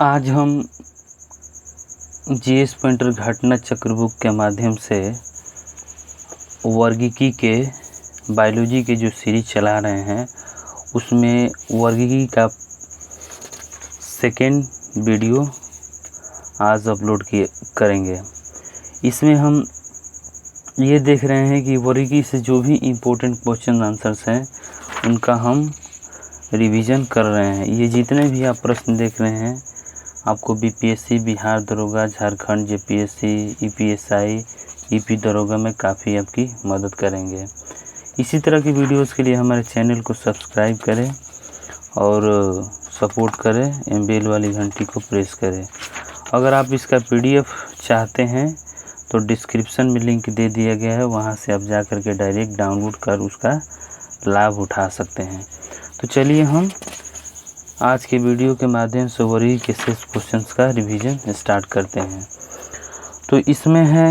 आज हम GS painter घटना चक्र बुक के माध्यम से वर्गीकी के बायोलॉजी के जो सीरीज चला रहे हैं उसमें वर्गीकी का सेकेंड वीडियो आज अपलोड करेंगे। इसमें हम ये देख रहे हैं कि वर्गीकी से जो भी इम्पोर्टेंट क्वेश्चन आंसर्स हैं उनका हम रिवीजन कर रहे हैं। ये जितने भी आप प्रश्न देख रहे हैं आपको बीपीएससी, बिहार दरोगा, झारखंड जेपीएससी, ईपीएसआई, ईपी दरोगा में काफ़ी आपकी मदद करेंगे। इसी तरह की वीडियोस के लिए हमारे चैनल को सब्सक्राइब करें और सपोर्ट करें, बेल वाली घंटी को प्रेस करें। अगर आप इसका पीडीएफ चाहते हैं तो डिस्क्रिप्शन में लिंक दे दिया गया है, वहां से आप जा कर के डायरेक्ट डाउनलोड कर उसका लाभ उठा सकते हैं। तो चलिए हम आज के वीडियो के माध्यम से वर्गीकी के शेष क्वेश्चंस का रिवीजन स्टार्ट करते हैं। तो इसमें है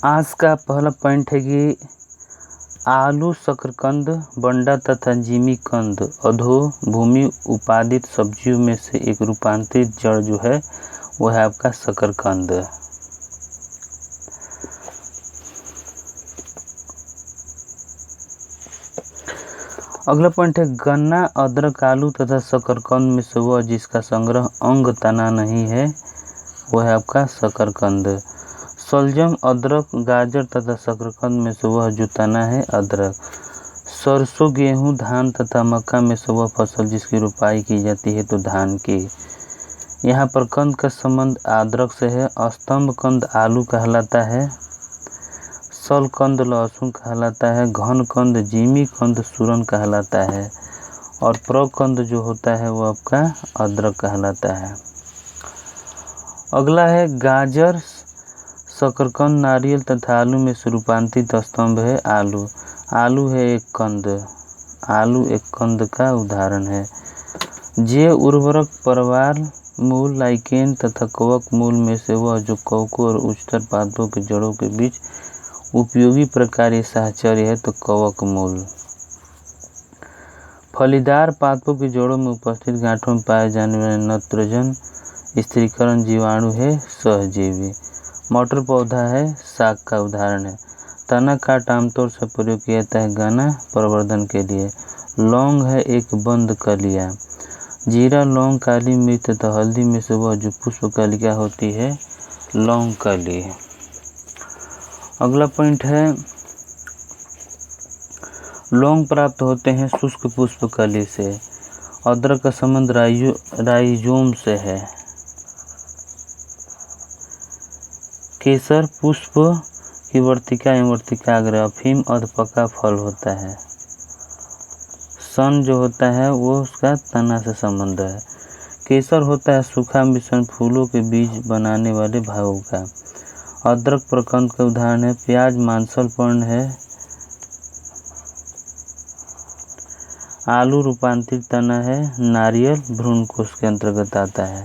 आज का पहला पॉइंट है कि आलू, शकरकंद, बंडा तथा जिमीकंद अधोभूमि उपादित सब्जियों में से एक रूपांतरित जड़ जो है वह है आपका शकरकंद। अगला पॉइंट है गन्ना, अदरक, आलू तथा शकरकंद में से वह जिसका संग्रह अंग तना नहीं है वह है आपका शकरकंद। शलजम, अदरक, गाजर तथा शकरकंद में से वह जो तना है अदरक। सरसों, गेहूं, धान तथा मक्का में से वह फसल जिसकी रोपाई की जाती है तो धान की। यहाँ पर कंद का संबंध अदरक से है। स्तंभ कंद आलू कहलाता है, सल कंद लहसुन कहलाता है, घन कंद जिमी कंद सूरन कहलाता है और प्रकंद जो होता है वो आपका अदरक कहलाता है। अगला है गाजर, शकरकंद, नारियल तथा आलू में से रूपांतरित स्तंभ है आलू। आलू है एक कंद, आलू एक कंद का उदाहरण है। जैव उर्वरक परवाल मूल, लाइकेन तथा कवक मूल में से वह जो कवकों और उच्चतर पादपों के जड़ों के बीच उपयोगी प्रकार्य साहचर्य है तो कवक मूल। फलीदार पादपों की जड़ों में उपस्थित गांठों में पाए जाने वाले नाइट्रोजन स्थिरीकरण जीवाणु है सहजीवी। मटर पौधा है साग का उदाहरण है। तना काट आमतौर से प्रयोग किया जाता है गाना प्रवर्धन के लिए। लौंग है एक बंद कलिया। जीरा, लौंग, काली मिर्च तथा हल्दी में से वह जो पुष्प कलिका होती है लौंग कली। अगला पॉइंट है लौंग प्राप्त होते हैं शुष्क पुष्प कली से। अदरक का संबंध राइजोम से है। केसर पुष्प की वर्तिका एवं वर्तिकाग्र। अफीम अधपका फल होता है। सन जो होता है वो उसका तना से संबंध है। केसर होता है सूखा मिश्रण फूलों के बीज बनाने वाले भागों का। अदरक प्रकंद का उदाहरण है। प्याज मांसल पर्ण है। आलू रूपांतरित तना है। नारियल भ्रूणकोश के अंतर्गत आता है।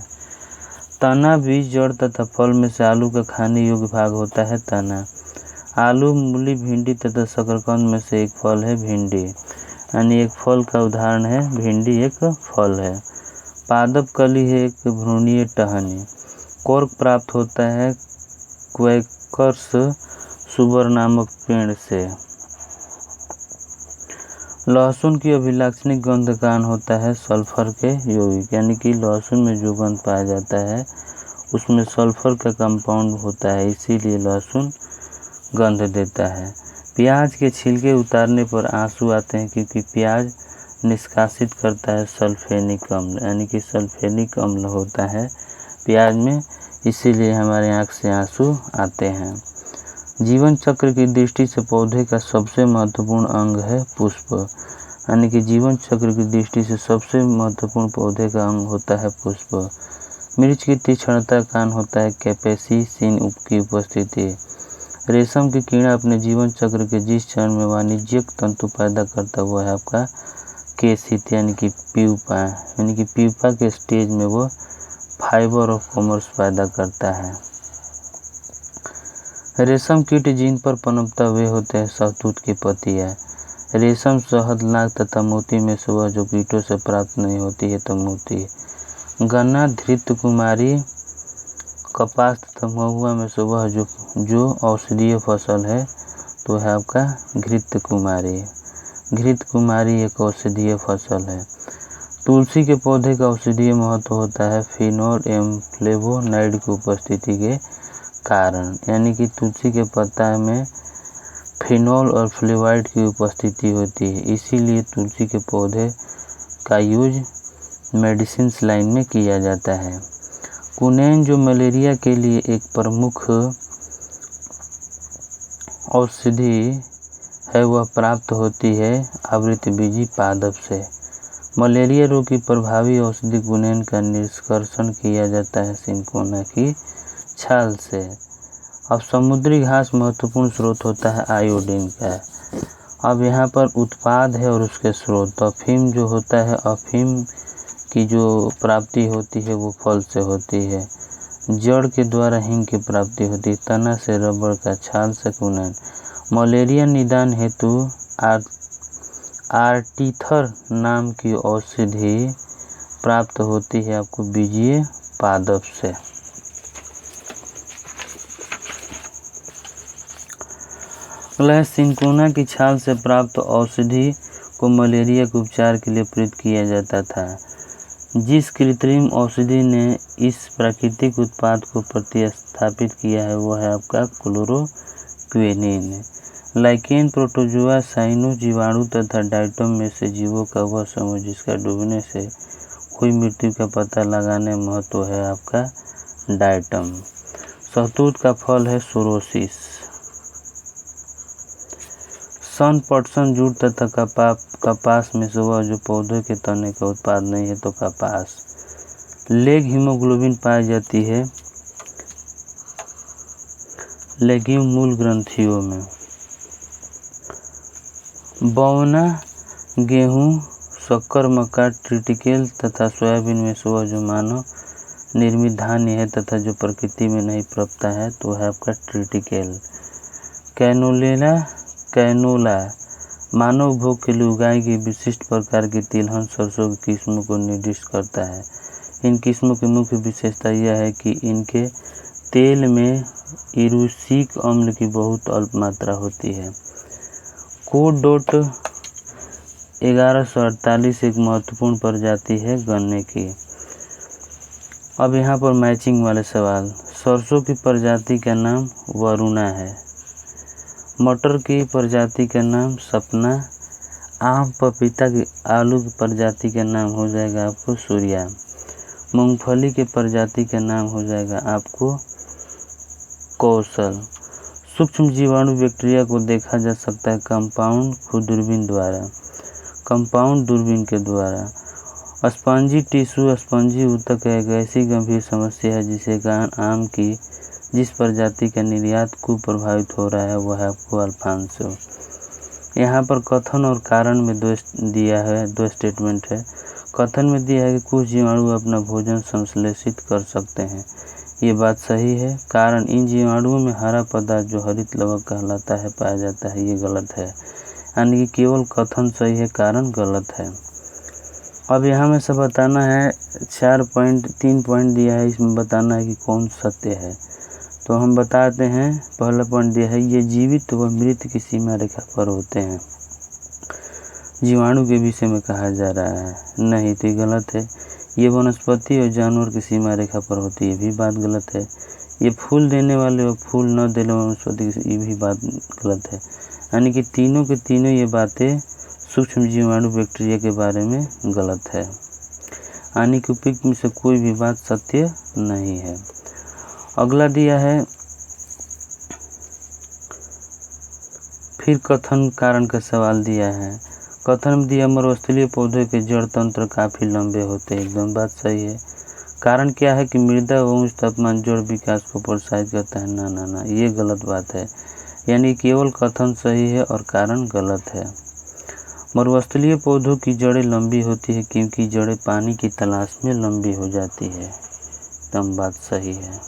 तना, बीज, जड़ तथा फल में से आलू का खाने योग्य भाग होता है तना। आलू, मूली, भिंडी तथा शकरकंद में से एक फल है भिंडी, यानी एक फल का उदाहरण है भिंडी एक फल है। पादप कली है एक भ्रूणीय टहनी। कोर्क प्राप्त होता है क्वैकर्स सुबर नामक पेड़ से। लहसुन की अभिलाक्षणिक गंध कान होता है सल्फर के यौगिक, यानी कि लहसुन में जो गंध पाया जाता है उसमें सल्फर का कंपाउंड होता है, इसीलिए लहसुन गंध देता है। प्याज के छिलके उतारने पर आंसू आते हैं क्योंकि प्याज निष्कासित करता है सल्फेनिक अम्ल, यानी कि सल्फेनिक अम्ल होता है प्याज में, इसीलिए हमारे आँख से आंसू आते हैं। जीवन चक्र की दृष्टि से पौधे का सबसे महत्वपूर्ण अंग है पुष्प, यानी कि जीवन चक्र की दृष्टि से सबसे महत्वपूर्ण पौधे का अंग होता है पुष्प। मिर्च की तीक्ष्णता का कारण होता है कैपेसिसिन की उपस्थिति। रेशम की कीड़ा अपने जीवन चक्र के जिस चरण में वाणिज्यिक तंतु पैदा करता हुआ है आपका केसित, यानी कि प्यूपा, यानी कि प्यूपा के स्टेज में वह फाइबर ऑफ कॉमर्स पैदा करता है। रेशम कीट जिन पर पनपता वे होते हैं शहतूत की पत्तियाँ। रेशम, शहद, लाख तथा मोती में से वह जो कीटों से प्राप्त नहीं होती है तो मोती। गन्ना, घृतकुमारी, कपास तथा महुआ में से वह जो औषधीय फसल है तो है आपका घृतकुमारी। घृतकुमारी एक औषधीय फसल है। तुलसी के पौधे का औषधीय महत्व होता है फिनोल एवं फ्लेवोनाइड की उपस्थिति के कारण, यानी कि तुलसी के पत्ता में फिनोल और फ्लेवोनाइड की उपस्थिति होती है, इसीलिए तुलसी के पौधे का यूज मेडिसिन लाइन में किया जाता है। कुनैन जो मलेरिया के लिए एक प्रमुख औषधि है वह प्राप्त होती है आवृतबीजी पादप से। मलेरिया रोग की प्रभावी औषधि कुनैन का निष्कर्षण किया जाता है सिनकोना की छाल से। अब समुद्री घास महत्वपूर्ण स्रोत होता है आयोडीन का। अब यहाँ पर उत्पाद है और उसके स्रोत। अफीम जो होता है, अफीम की जो प्राप्ति होती है वो फल से होती है। जड़ के द्वारा हिंग की प्राप्ति होती है। तना से रबड़ का, छाल से कुनैन। मलेरिया निदान हेतु आर्टीथर नाम की औषधि प्राप्त होती है आपको बीजीय पादप से। अगला है सिनकोना की छाल से प्राप्त औषधि को मलेरिया के उपचार के लिए प्रयुक्त किया जाता था। जिस कृत्रिम औषधि ने इस प्राकृतिक उत्पाद को प्रतिस्थापित किया है वो है आपका क्लोरोक्विनीन। लाइकेन, प्रोटोजोआ, साइनो जीवाणु तथा डायटम में से जीवों का वह समूह जिसका डूबने से हुई मृत्यु का पता लगाने महत्व है आपका डायटम। शहतूत का फल है सोरोसिस। सन, पटसन, जूट तथा कपास में से वह जो पौधे के तने का उत्पाद नहीं है तो कपास। लेग हीमोग्लोबिन पाई जाती है लेग्यूम मूल ग्रंथियों में। बौना, गेहूँ, शक्कर, मक्का, ट्रिटिकेल तथा सोयाबीन में से वह जो मानव निर्मित धान्य है तथा जो प्रकृति में नहीं पनपता है तो है आपका ट्रिटिकेल। कैनोला मानव भोग के लिए उगाई गई विशिष्ट प्रकार की तिलहन सरसों की किस्मों को निर्दिष्ट करता है। इन किस्मों की मुख्य विशेषता यह है कि इनके तेल में इरूसिक अम्ल की बहुत अल्प मात्रा होती है। कोडोट 1148 एक महत्वपूर्ण प्रजाति है गन्ने की। अब यहाँ पर मैचिंग वाले सवाल। सरसों की प्रजाति का नाम वरुणा है। मटर की प्रजाति का नाम सपना। आम, पपीता की, आलू की प्रजाति का नाम हो जाएगा आपको सूर्या। मूंगफली के प्रजाति का नाम हो जाएगा आपको कौशल। सूक्ष्म जीवाणु बैक्टीरिया को देखा जा सकता है कंपाउंड दूरबीन द्वारा, कंपाउंड दूरबीन के द्वारा। स्पंजी टिश्यू, स्पंजी ऊतक एक ऐसी गंभीर समस्या है जिसके कारण आम की जिस प्रजाति का निर्यात को प्रभावित हो रहा है वह है आपको अल्फांसो। यहाँ पर कथन और कारण में दो स्टेटमेंट है। कथन में दिया है कि कुछ जीवाणु अपना भोजन संश्लेषित कर सकते हैं, ये बात सही है। कारण, इन जीवाणुओं में हरा पदार्थ जो हरित लवक कहलाता है पाया जाता है, ये गलत है। यानी कि केवल कथन सही है, कारण गलत है। अब यहाँ में से बताना है 3 पॉइंट दिया है, इसमें बताना है कि कौन सत्य है। तो हम बताते हैं, पहला पॉइंट दिया है ये जीवित व मृत की सीमा रेखा पर होते हैं। जीवाणु के विषय में कहा जा रहा है, नहीं तो ये गलत है। ये वनस्पति और जानवर की सीमा रेखा पर होती है, ये भी बात गलत है। ये फूल देने वाले और फूल न देने वाले वनस्पति, ये भी बात गलत है। यानी कि तीनों के तीनों ये बातें सूक्ष्म जीवाणु बैक्टीरिया के बारे में गलत है। यानी कि उपयुक्त में से कोई भी बात सत्य नहीं है। अगला दिया है फिर कथन कारण का सवाल दिया है। कथन में दिया मरुस्थलीय पौधों के जड़ तंत्र काफ़ी लंबे होते हैं, एकदम बात सही है। कारण क्या है कि मृदा व उच्च तापमान जड़ विकास को प्रोत्साहित करता है, ना ये गलत बात है। यानी केवल कथन सही है और कारण गलत है। मरुस्थलीय पौधों की जड़ें लंबी होती है क्योंकि जड़ें पानी की तलाश में लंबी हो जाती है, एकदम बात सही है।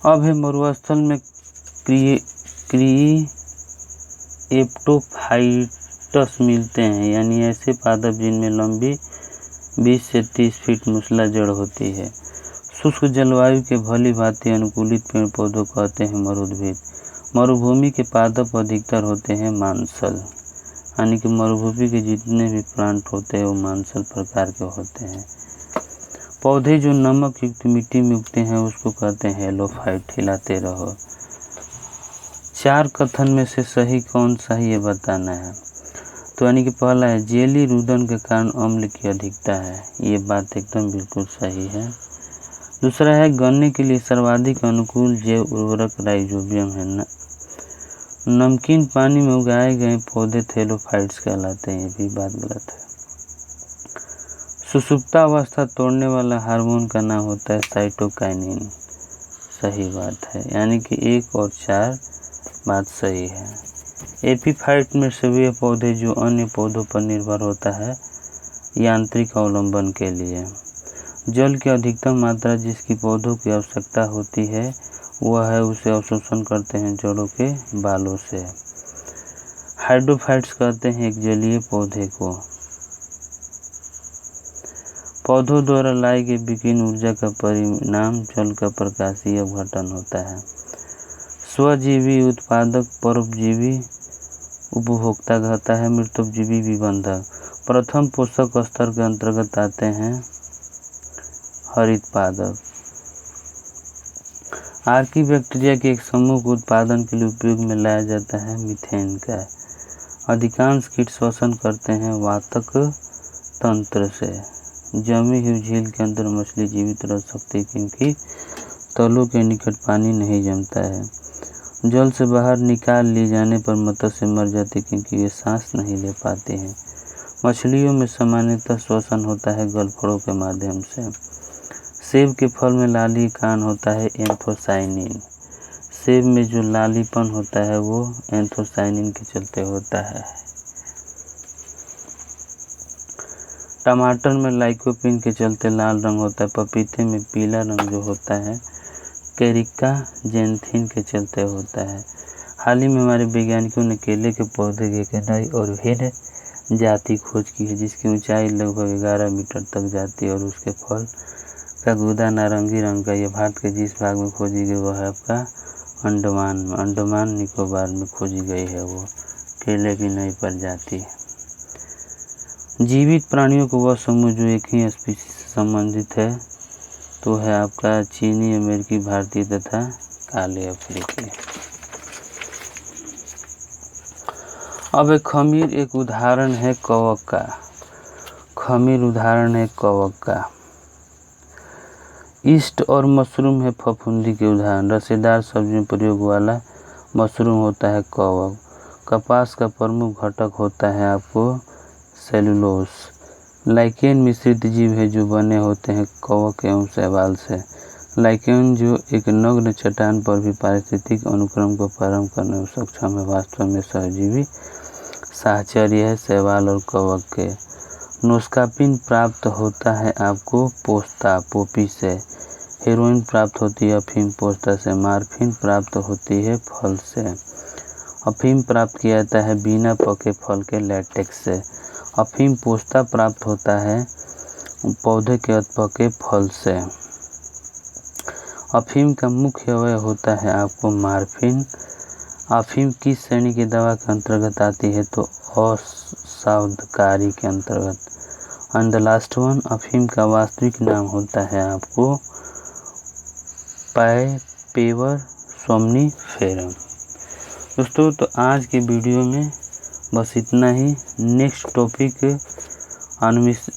अब है मरुस्थल में क्रिएप्टोफाइटस मिलते हैं, यानी ऐसे पादप जिनमें लंबी 20 से 30 फीट मूसला जड़ होती है। शुष्क जलवायु के भली भांति अनुकूलित पेड़ पौधों कहते हैं मरुद्भिद। मरुभूमि के पादप अधिकतर होते हैं मांसल, यानी कि मरुभूमि के जितने भी प्लांट होते हैं वो मांसल प्रकार के होते हैं। पौधे जो नमक युक्त मिट्टी में उगते हैं उसको कहते हैं हेलोफाइट। हिलाते रहो। 4 कथन में से सही कौन सा है ये बताना है। तो यानी कि पहला है जेली रुदन के कारण अम्ल की अधिकता है, ये बात एकदम बिल्कुल सही है। दूसरा है गन्ने के लिए सर्वाधिक अनुकूल जैव उर्वरक राइजोबियम है। नमकीन पानी में उगाए गए पौधे थैलोफाइट्स कहलाते हैं, ये भी बात गलत है। सुषुप्तावस्था तोड़ने वाला हार्मोन का नाम होता है साइटोकाइनिन, सही बात है, यानी कि 1 और 4 बात सही है। एपीफाइट में से वे पौधे जो अन्य पौधों पर निर्भर होता है यांत्रिक अवलंबन के लिए। जल की अधिकतम मात्रा जिसकी पौधों की आवश्यकता होती है वह है उसे अवशोषण करते हैं जड़ों के बालों से। हाइड्रोफाइट्स कहते हैं एक जलीय पौधे को। पौधों द्वारा लाई गई विकीर्ण ऊर्जा का परिणाम जल का प्रकाशीय अपघटन होता है। स्वजीवी उत्पादक परोपजीवी उपभोक्ता कहता है मृतोपजीवी विबंधक। प्रथम पोषक स्तर के अंतर्गत आते हैं हरित पादप। आर्की बैक्टीरिया के एक समूह को उत्पादन के लिए उपयोग में लाया जाता है मीथेन का। अधिकांश कीट श्वसन करते हैं वातक तंत्र से। जमी हुई झील के अंदर मछली जीवित रह सकती है क्योंकि तलों के निकट पानी नहीं जमता है। जल से बाहर निकाल लिए जाने पर मत्स्य मर जाती क्योंकि वे सांस नहीं ले पाते हैं। मछलियों में सामान्यतः श्वसन होता है गलफड़ों के माध्यम से। सेब के फल में लाली कान होता है एंथोसाइनिन। सेब में जो लालीपन होता है वो एंथोसाइनिन के चलते होता है। टमाटर में लाइकोपिन के चलते लाल रंग होता है। पपीते में पीला रंग जो होता है कैरिका जेंथिन के चलते होता है। हाल ही में हमारे वैज्ञानिकों ने केले के पौधे की एक नई और भिन्न जाति खोज की है जिसकी ऊंचाई लगभग 11 मीटर तक जाती है और उसके फल का गूदा नारंगी रंग का। यह भारत के जिस भाग में खोजी गई वह है आपका अंडमान निकोबार में खोजी गई है वो केले की नई प्रजाति। जीवित प्राणियों को वह समूह जो एक ही स्पीशीज से संबंधित है तो है आपका चीनी, अमेरिकी, भारतीय तथा काले अफ्रीकी। अब एक खमीर एक उदाहरण है कवक का। खमीर उदाहरण है कवक का। ईस्ट और मशरूम है फफूंदी के उदाहरण। रसेदार सब्जियों में प्रयोग वाला मशरूम होता है कवक। कपास का प्रमुख घटक होता है आपको सेलुलोस। लाइकेन मिश्रित जीव है जो बने होते हैं कवक एवं शैवाल से। लाइकेन जो एक नग्न चट्टान पर भी पारिस्थितिक अनुक्रम को प्रारंभ करने में सक्षम है वास्तव में सहजीवी साहचर्य है शैवाल और कवक के। नोस्कापिन प्राप्त होता है आपको पोस्ता पोपी से। हेरोइन प्राप्त होती है अफीम पोस्ता से। मार्फिन प्राप्त होती है फल से। अफीम प्राप्त किया जाता है बिना पके फल के लैटेक्स से। अफीम पोस्ता प्राप्त होता है पौधे के अधपके फल से। अफीम का मुख्य अवयव होता है आपको मार्फिन। अफीम किस श्रेणी की दवा के अंतर्गत आती है तो असावधाकारी के अंतर्गत। एंड द लास्ट वन, अफीम का वास्तविक नाम होता है आपको पाइपेवर सोमनीफेरम। दोस्तों तो आज के वीडियो में बस इतना ही। नेक्स्ट टॉपिक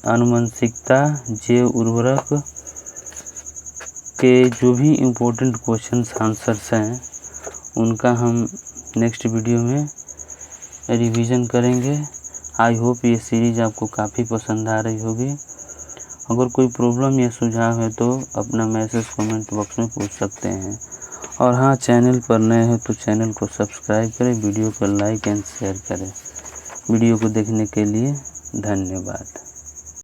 आनुवंशिकता जैव उर्वरक के जो भी इम्पोर्टेंट क्वेश्चंस आंसर्स हैं उनका हम नेक्स्ट वीडियो में रिवीजन करेंगे। आई होप ये सीरीज़ आपको काफ़ी पसंद आ रही होगी। अगर कोई प्रॉब्लम या सुझाव है तो अपना मैसेज कमेंट बॉक्स में पूछ सकते हैं। और हाँ, चैनल पर नए हो तो चैनल को सब्सक्राइब करें, वीडियो को लाइक एंड शेयर करें। वीडियो को देखने के लिए धन्यवाद।